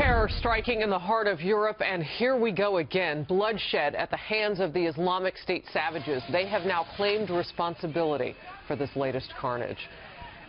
Terror striking in the heart of Europe, and here we go again. Bloodshed at the hands of the Islamic State savages. They have now claimed responsibility for this latest carnage.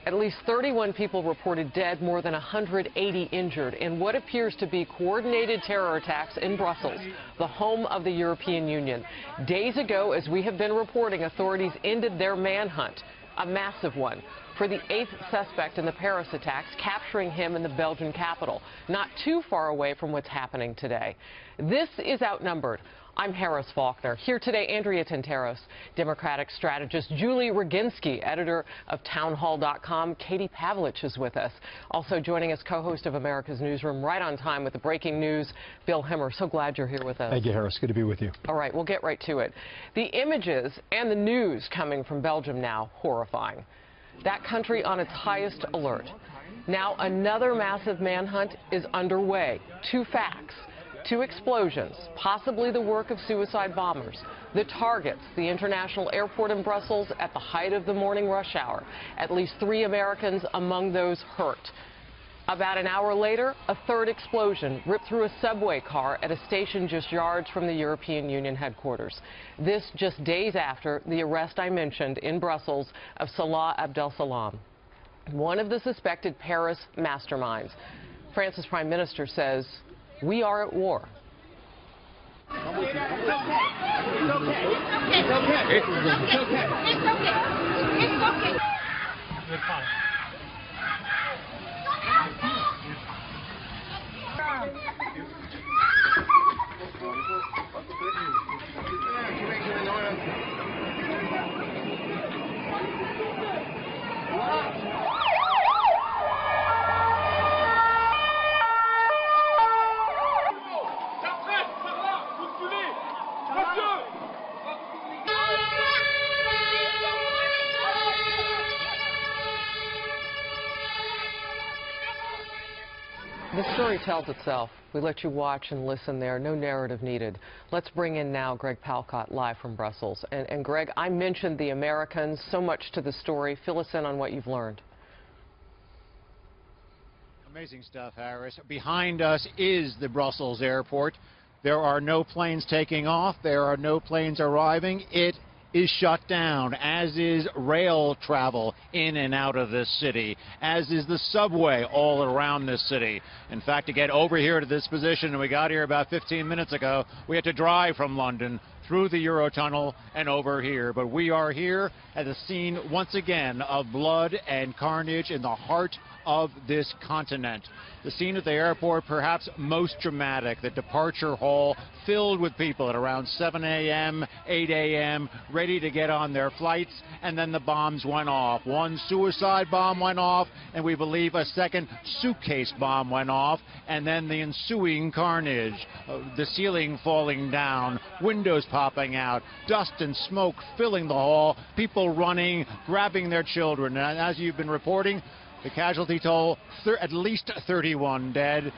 At least 31 people reported dead, more than 180 injured in what appears to be coordinated terror attacks in Brussels, the home of the European Union. Days ago, as we have been reporting, authorities ended their manhunt, a massive one, for the 8th suspect in the Paris attacks, capturing him in the Belgian capital, not too far away from what's happening today. This is Outnumbered. I'm Harris Faulkner. Here today, Andrea Tinteros, Democratic strategist, Julie Roginski, editor of townhall.com. Katie Pavlich is with us. Also joining us, co-host of America's Newsroom, right on time with the breaking news, Bill Hemmer. So glad you're here with us. Thank you, Harris. Good to be with you. All right, we'll get right to it. The images and the news coming from Belgium now, horrifying. That country on its highest alert. Now another massive manhunt is underway. 2 facts. 2 explosions, possibly the work of suicide bombers. The targets, the international airport in Brussels at the height of the morning rush hour. At least 3 Americans among those hurt. About an hour later, a 3rd explosion ripped through a subway car at a station just yards from the European Union headquarters. This just days after the arrest I mentioned in Brussels of Salah Abdeslam, one of the suspected Paris masterminds. France's prime minister says, "We are at war." The story tells itself. We let you watch and listen there. No narrative needed. Let's bring in now Greg Palkot live from Brussels. And Greg, I mentioned the Americans, so much to the story. Fill us in on what you've learned. Amazing stuff, Harris. Behind us is the Brussels airport. There are no planes taking off. There are no planes arriving. It is shut down, as is rail travel in and out of this city, as is the subway all around this city. In fact, to get over here to this position, and we got here about 15 minutes ago, we had to drive from London through the Eurotunnel and over here. But we are here at the scene once again of blood and carnage in the heart of this continent. The scene at the airport, perhaps most dramatic, the departure hall filled with people at around 7 a.m., 8 a.m., ready to get on their flights, and then the bombs went off. One suicide bomb went off, and we believe a second suitcase bomb went off, and then the ensuing carnage, the ceiling falling down, windows popping out, dust and smoke filling the hall, people running, grabbing their children. And as you've been reporting, the casualty toll, at least 31 dead,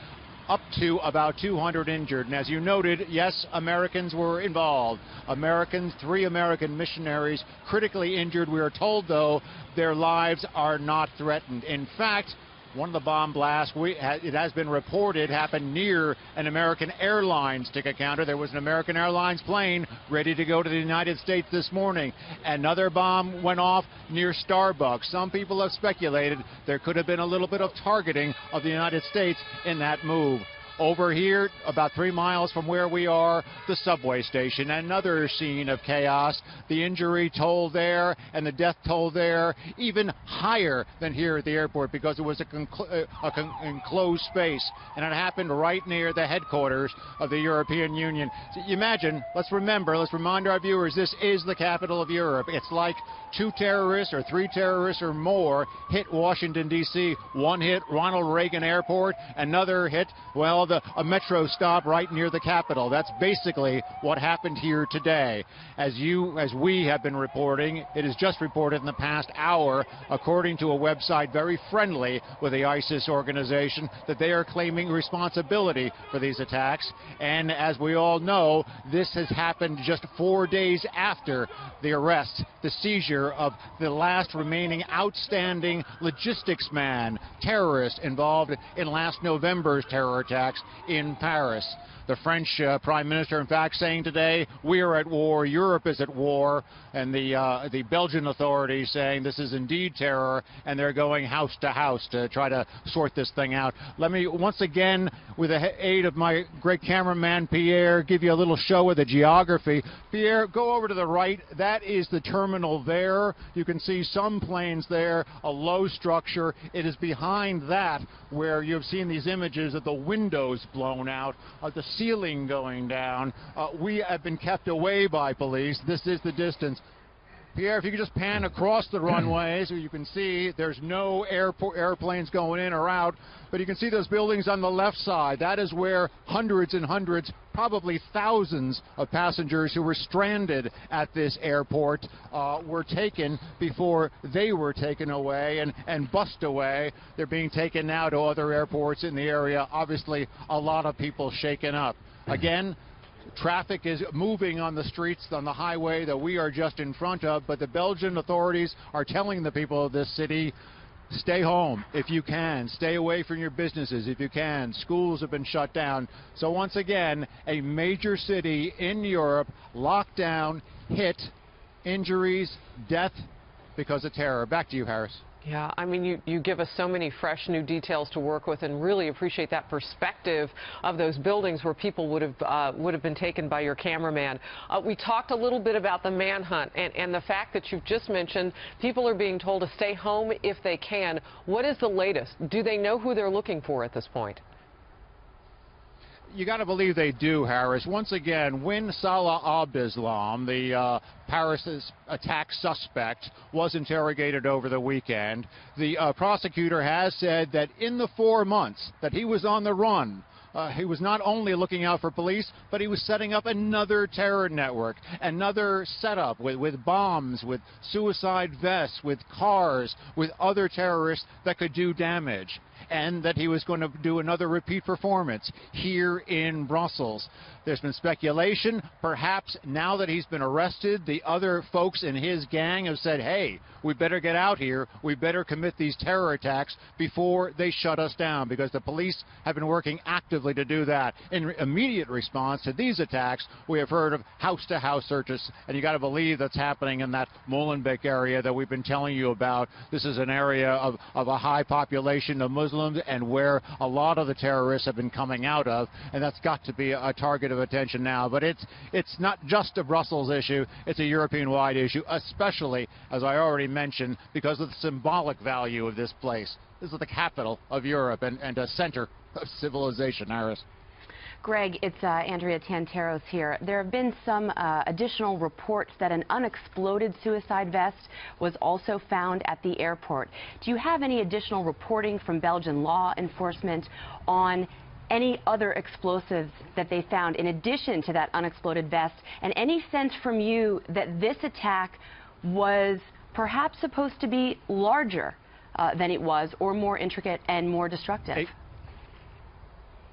up to about 200 injured. And as you noted, yes, Americans were involved. Americans, 3 American missionaries critically injured. We are told, though, their lives are not threatened. In fact, one of the bomb blasts, it has been reported, happened near an American Airlines ticket counter. There was an American Airlines plane ready to go to the United States this morning. Another bomb went off near Starbucks. Some people have speculated there could have been a little bit of targeting of the United States in that move. Over here, about 3 miles from where we are, the subway station, another scene of chaos. The injury toll there and the death toll there even higher than here at the airport because it was a enclosed space, and it happened right near the headquarters of the European Union. So you imagine, let's remind our viewers, this is the capital of Europe. It's like 2 terrorists or 3 terrorists or more hit Washington, D.C. One hit Ronald Reagan Airport, another hit, well, a metro stop right near the Capitol. That's basically what happened here today. As we have been reporting, it is just reported in the past hour, according to a website very friendly with the ISIS organization, that they are claiming responsibility for these attacks. And as we all know, this has happened just 4 days after the arrest, the seizure of the last remaining outstanding logistics man, terrorist involved in last November's terror attack attacks in Paris. The French Prime Minister, in fact, saying today, we are at war, Europe is at war, and the Belgian authorities saying this is indeed terror, and they're going house to house to try to sort this thing out. Let me, once again, with the aid of my great cameraman, Pierre, give you a little show of the geography. Pierre, go over to the right. That is the terminal there. You can see some planes there, a low structure. It is behind that where you've seen these images of the windows blown out, the ceiling going down. We have been kept away by police. This is the distance. Pierre, if you could just pan across the runway so you can see there's no airplanes going in or out, but you can see those buildings on the left side. That is where hundreds and hundreds, probably thousands of passengers who were stranded at this airport were taken before they were taken away and bussed away. They're being taken now to other airports in the area. Obviously, a lot of people shaken up. Again, traffic is moving on the streets on the highway that we are just in front of, but the Belgian authorities are telling the people of this city, stay home if you can. Stay away from your businesses if you can. Schools have been shut down. So once again, a major city in Europe locked down, hit, injuries, death because of terror. Back to you, Harris. Yeah, I mean, you give us so many fresh new details to work with, and really appreciate that perspective of those buildings where people would have been taken by your cameraman. We talked a little bit about the manhunt and the fact that you've just mentioned people are being told to stay home if they can. What is the latest? Do they know who they're looking for at this point? You got to believe they do, Harris. Once again, when Salah Abdeslam, the Paris's attack suspect, was interrogated over the weekend, the prosecutor has said that in the 4 months that he was on the run, he was not only looking out for police, but he was setting up another terror network, another setup with bombs, with suicide vests, with cars, with other terrorists that could do damage, and that he was going to do another repeat performance here in Brussels. There's been speculation, perhaps now that he's been arrested, the other folks in his gang have said, hey, we better get out here, we better commit these terror attacks before they shut us down, because the police have been working actively to do that. In immediate response to these attacks, we have heard of house-to-house searches, and you got to believe that's happening in that Molenbeek area that we've been telling you about. This is an area of a high population of Muslims and where a lot of the terrorists have been coming out of, and that's got to be a target of attention now. But it's not just a Brussels issue, it's a European-wide issue, especially, as I already mentioned, because of the symbolic value of this place. This is the capital of Europe and a center of civilization, Harris. Greg, it's Andrea Tanteros here. There have been some additional reports that an unexploded suicide vest was also found at the airport. Do you have any additional reporting from Belgian law enforcement on any other explosives that they found in addition to that unexploded vest? And any sense from you that this attack was perhaps supposed to be larger than it was, or more intricate and more destructive?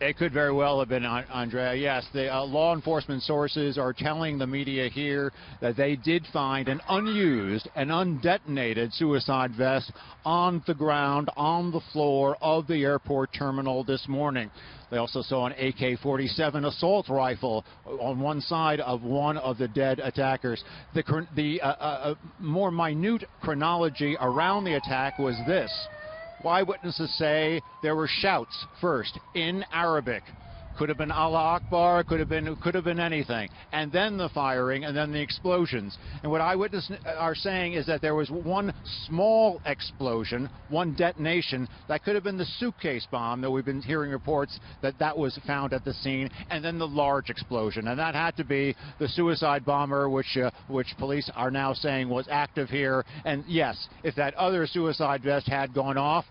It could very well have been, Andrea. Yes, the law enforcement sources are telling the media here that they did find an unused and undetonated suicide vest on the ground, on the floor of the airport terminal this morning. They also saw an AK-47 assault rifle on one side of one of the dead attackers. The more minute chronology around the attack was this. Eyewitnesses say there were shouts first in Arabic. Could have been Allah Akbar, could have been anything. And then the firing, and then the explosions. And what eyewitnesses are saying is that there was one small explosion, one detonation, that could have been the suitcase bomb that we've been hearing reports that was found at the scene, and then the large explosion. And that had to be the suicide bomber, which police are now saying was active here. And yes, if that other suicide vest had gone off,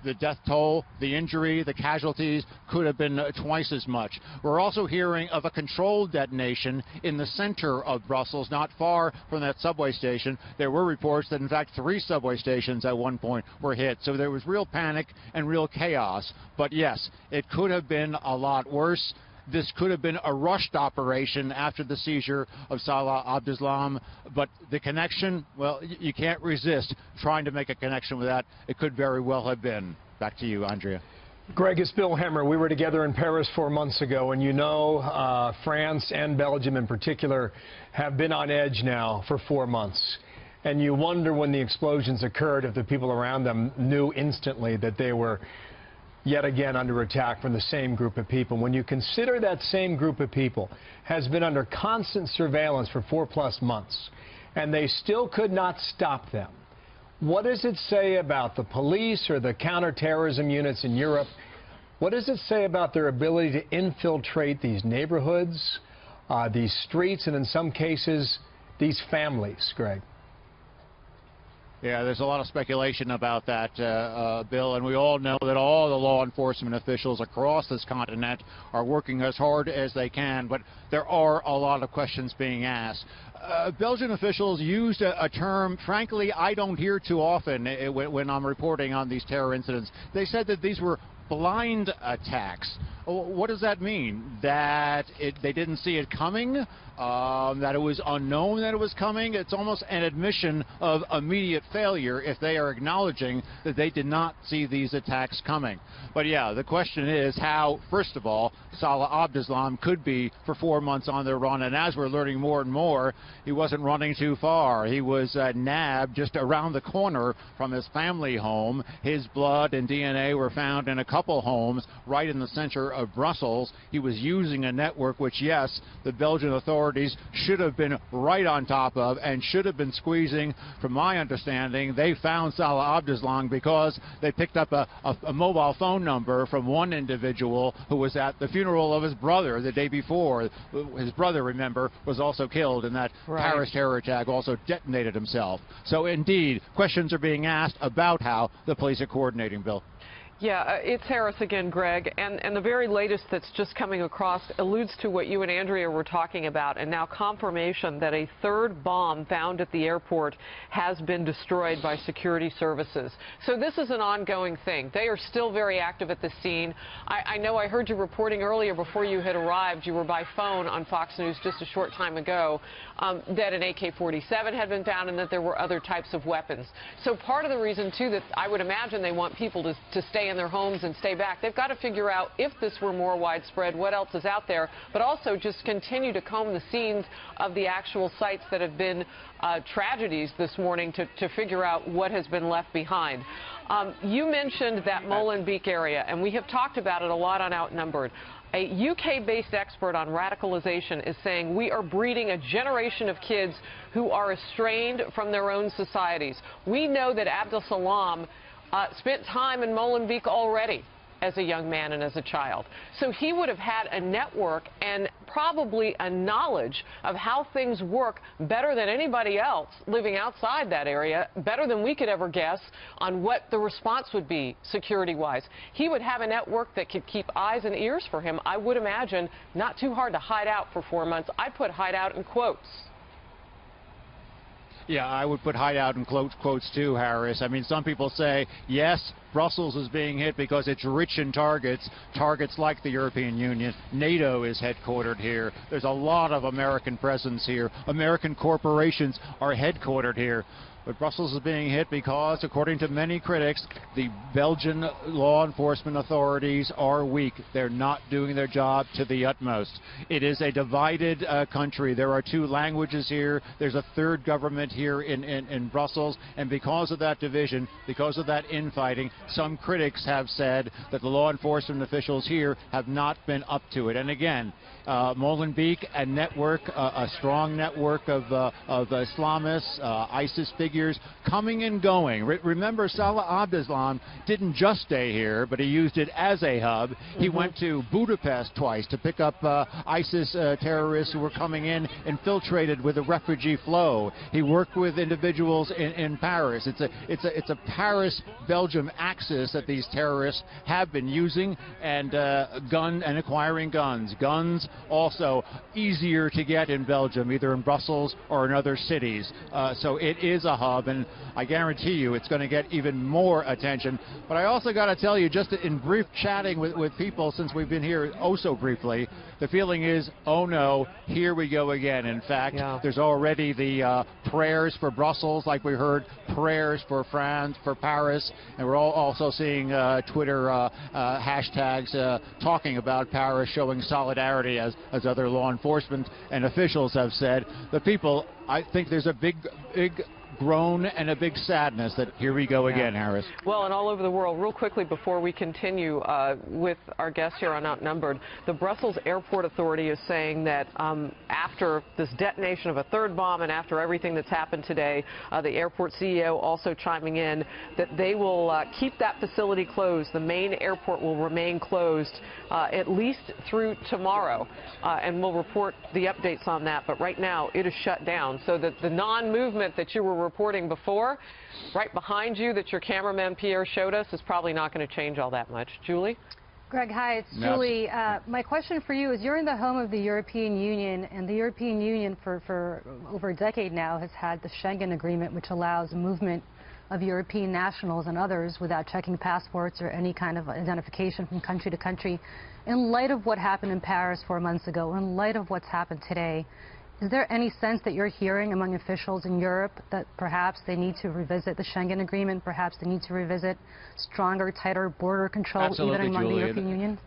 the death toll, the injury, the casualties could have been twice as much. We're also hearing of a controlled detonation in the center of Brussels, not far from that subway station. There were reports that, in fact, 3 subway stations at one point were hit. So there was real panic and real chaos. But yes, it could have been a lot worse. This could have been a rushed operation after the seizure of Salah Abdeslam, but the connection, well, you can't resist trying to make a connection with that. It could very well have been. Back to you, Andrea. Greg, it's Bill Hemmer. We were together in Paris 4 months ago, and you know France and Belgium in particular have been on edge now for 4 months. And you wonder when the explosions occurred if the people around them knew instantly that they were yet again under attack from the same group of people. When you consider that same group of people has been under constant surveillance for 4+ months, and they still could not stop them, what does it say about the police or the counterterrorism units in Europe? What does it say about their ability to infiltrate these neighborhoods, these streets, and in some cases, these families, Greg? Yeah, there's a lot of speculation about that, Bill, and we all know that all the law enforcement officials across this continent are working as hard as they can, but there are a lot of questions being asked. Belgian officials used a term, frankly, I don't hear too often when I'm reporting on these terror incidents. They said that these were blind attacks. What does that mean? That they didn't see it coming? That it was unknown that it was coming? It's almost an admission of immediate failure if they are acknowledging that they did not see these attacks coming. But yeah, the question is how, first of all, Salah Abdeslam could be for 4 months on their run, and as we're learning more and more, he wasn't running too far. He was nabbed just around the corner from his family home. His blood and DNA were found in a couple homes right in the center of Brussels. He was using a network which, yes, the Belgian authorities should have been right on top of and should have been squeezing. From my understanding, they found Salah Abdeslam because they picked up a mobile phone number from one individual who was at the funeral of his brother the day before. His brother, remember, was also killed in that Paris terror attack, also detonated himself. So indeed, questions are being asked about how the police are coordinating, Bill. Yeah, it's Harris again, Greg, and the very latest that's just coming across alludes to what you and Andrea were talking about, and now confirmation that a third bomb found at the airport has been destroyed by security services. So this is an ongoing thing. They are still very active at the scene. I know I heard you reporting earlier before you had arrived, you were by phone on Fox News just a short time ago, that an AK-47 had been found and that there were other types of weapons. So part of the reason, too, that I would imagine they want people to stay in their homes and stay back. They've got to figure out if this were more widespread, what else is out there, but also just continue to comb the scenes of the actual sites that have been tragedies this morning to figure out what has been left behind. You mentioned that Molenbeek area, and we have talked about it a lot on Outnumbered. A UK-based expert on radicalization is saying we are breeding a generation of kids who are estranged from their own societies. We know that Abdeslam spent time in Molenbeek already as a young man and as a child. So he would have had a network and probably a knowledge of how things work better than anybody else living outside that area, better than we could ever guess on what the response would be security-wise. He would have a network that could keep eyes and ears for him. I would imagine not too hard to hide out for 4 months. I put hide out in quotes. Yeah, I would put hideout in quotes too, Harris. I mean, some people say, yes, Brussels is being hit because it's rich in targets like the European Union. NATO is headquartered here. There's a lot of American presence here. American corporations are headquartered here. But Brussels is being hit because, according to many critics, the Belgian law enforcement authorities are weak. They're not doing their job to the utmost. It is a divided country. There are 2 languages here. There's a third government here in Brussels. And because of that division, because of that infighting, some critics have said that the law enforcement officials here have not been up to it. And again, Molenbeek, a network, a strong network of Islamists, ISIS figures coming and going. Remember, Salah Abdeslam didn't just stay here, but he used it as a hub. He went to Budapest twice to pick up ISIS terrorists who were coming in, infiltrated with a refugee flow. He worked with individuals in Paris. It's a Paris-Belgium axis that these terrorists have been using, and acquiring guns. Guns also easier to get in Belgium, either in Brussels or in other cities. So it is a hub, and I guarantee you it's going to get even more attention. But I also got to tell you, just in brief chatting with people since we've been here oh so briefly, the feeling is, oh no, here we go again. In fact, there's already the prayers for Brussels, like we heard prayers for France, for Paris, and we're all also seeing Twitter hashtags talking about Paris, showing solidarity, as other law enforcement and officials have said. The people, I think there's a big groan and a big sadness that here we go again, Harris. Well, and all over the world, real quickly before we continue with our guests here on Outnumbered, the Brussels Airport Authority is saying that after this detonation of a third bomb and after everything that's happened today, the airport CEO also chiming in that they will keep that facility closed. The main airport will remain closed at least through tomorrow, and we'll report the updates on that. But right now, it is shut down. So that the non-movement that you were reporting before, right behind you, that your cameraman Pierre showed us, is probably not going to change all that much. Julie? Greg, hi, it's Julie. My question for you is, you're in the home of the European Union, and the European Union for over a decade now has had the Schengen Agreement, which allows movement of European nationals and others without checking passports or any kind of identification from country to country. In light of what happened in Paris 4 months ago, in light of what's happened today, is there any sense that you're hearing among officials in Europe that perhaps they need to revisit the Schengen Agreement, perhaps they need to revisit stronger, tighter border control even among the European Union?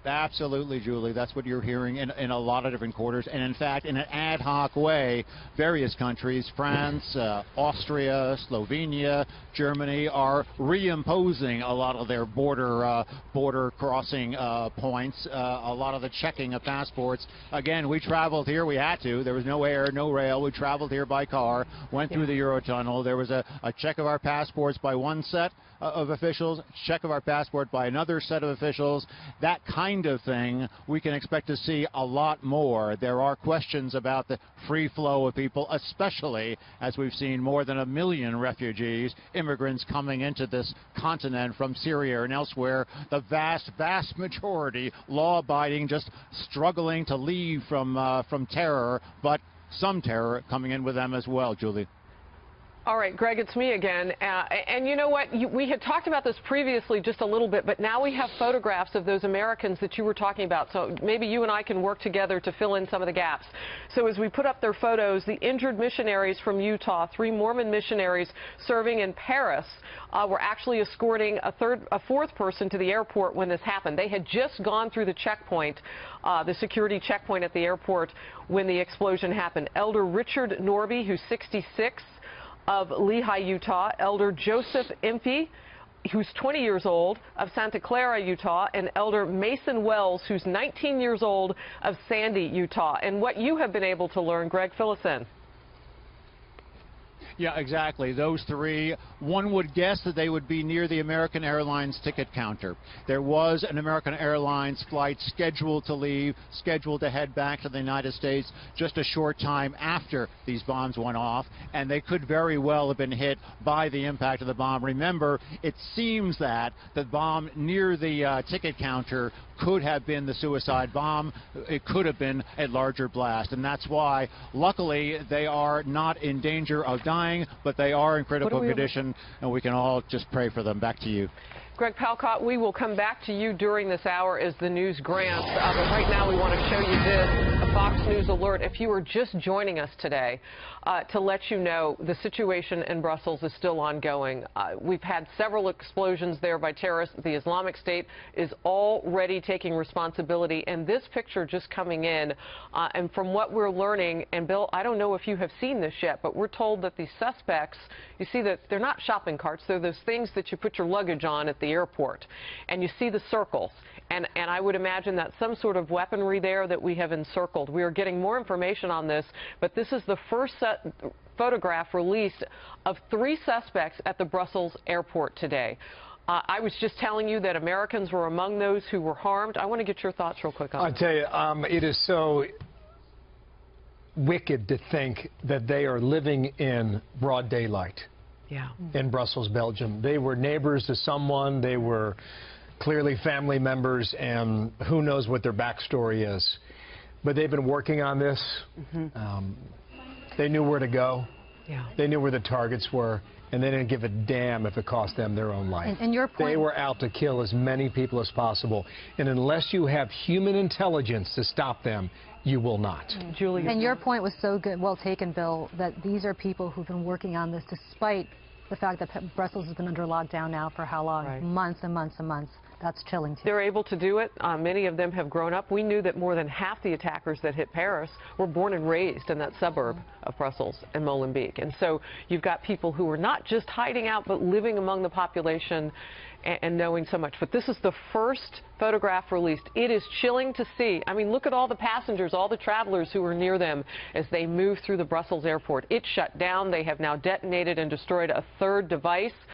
Absolutely, Julie. That's what you're hearing in a lot of different quarters. And in fact, in an ad hoc way, various countries, France, Austria, Slovenia, Germany, are reimposing a lot of their border crossing points, a lot of the checking of passports. Again, we traveled here. We had to. There was no air, no rail. We traveled here by car, went through the Eurotunnel. There was a check of our passports by one set of officials, check of our passport by another set of officials. That kind of thing we can expect to see a lot more. There are questions about the free flow of people, especially as we've seen more than 1 million refugees, immigrants coming into this continent from Syria and elsewhere. The vast majority law-abiding, just struggling to leave from terror, but some terror coming in with them as well, Julie. All right, Greg, it's me again. And you know what? We had talked about this previously just a little bit, but now we have photographs of those Americans that you were talking about. So maybe you and I can work together to fill in some of the gaps. So as we put up their photos, the injured missionaries from Utah, 3 Mormon missionaries serving in Paris, were actually escorting a fourth person to the airport when this happened. They had just gone through the checkpoint, the security checkpoint at the airport, when the explosion happened. Elder Richard Norby, who's 66, of Lehi, Utah, Elder Joseph Impey, who's 20 years old, of Santa Clara, Utah, and Elder Mason Wells, who's 19 years old, of Sandy, Utah. And what you have been able to learn, Greg, fill us in. Yeah, exactly. Those 3, one would guess that they would be near the American Airlines ticket counter. There was an American Airlines flight scheduled to leave, scheduled to head back to the United States just a short time after these bombs went off, and they could very well have been hit by the impact of the bomb. Remember, it seems that the bomb near the ticket counter could have been the suicide bomb. It could have been a larger blast, and that's why, luckily, they are not in danger of dying, but they are in critical condition, and we can all just pray for them. Back to you. Greg Palkot, we will come back to you during this hour as the news grants. But right now we want to show you this, a Fox News alert. If you are just joining us today, to let you know the situation in Brussels is still ongoing. We've had several explosions there by terrorists. The Islamic State is already taking responsibility. And this picture just coming in, and from what we're learning, and Bill, I don't know if you have seen this yet, but we're told that the suspects, you see that they're not shopping carts. They're those things that you put your luggage on at the airport. And you see the circles. And I would imagine that's some sort of weaponry there that we have encircled. We are getting more information on this, but this is the first photograph released of 3 suspects at the Brussels airport today. I was just telling you that Americans were among those who were harmed. I want to get your thoughts real quick on I'll tell you, it is so wicked to think that they are living in broad daylight. Yeah. In Brussels, Belgium. They were neighbors to someone. They were clearly family members, and who knows what their backstory is. But they've been working on this. They knew where to go. Yeah. They knew where the targets were, and they didn't give a damn if it cost them their own life. And your point, they were out to kill as many people as possible. And unless you have human intelligence to stop them, you will not. Julie. and your point was so good, well taken, Bill, that these are people who've been working on this despite the fact that Brussels has been under lockdown now for how long? Right. Months and months and months. That's chilling, too. They're able to do it. Many of them have grown up. We knew that more than half the attackers that hit Paris were born and raised in that suburb of Brussels and Molenbeek. And so you've got people who are not just hiding out, but living among the population and knowing so much. But this is the first photograph released. It is chilling to see. I mean, look at all the passengers, all the travelers who were near them as they move through the Brussels airport. It shut down. They have now detonated and destroyed a third device.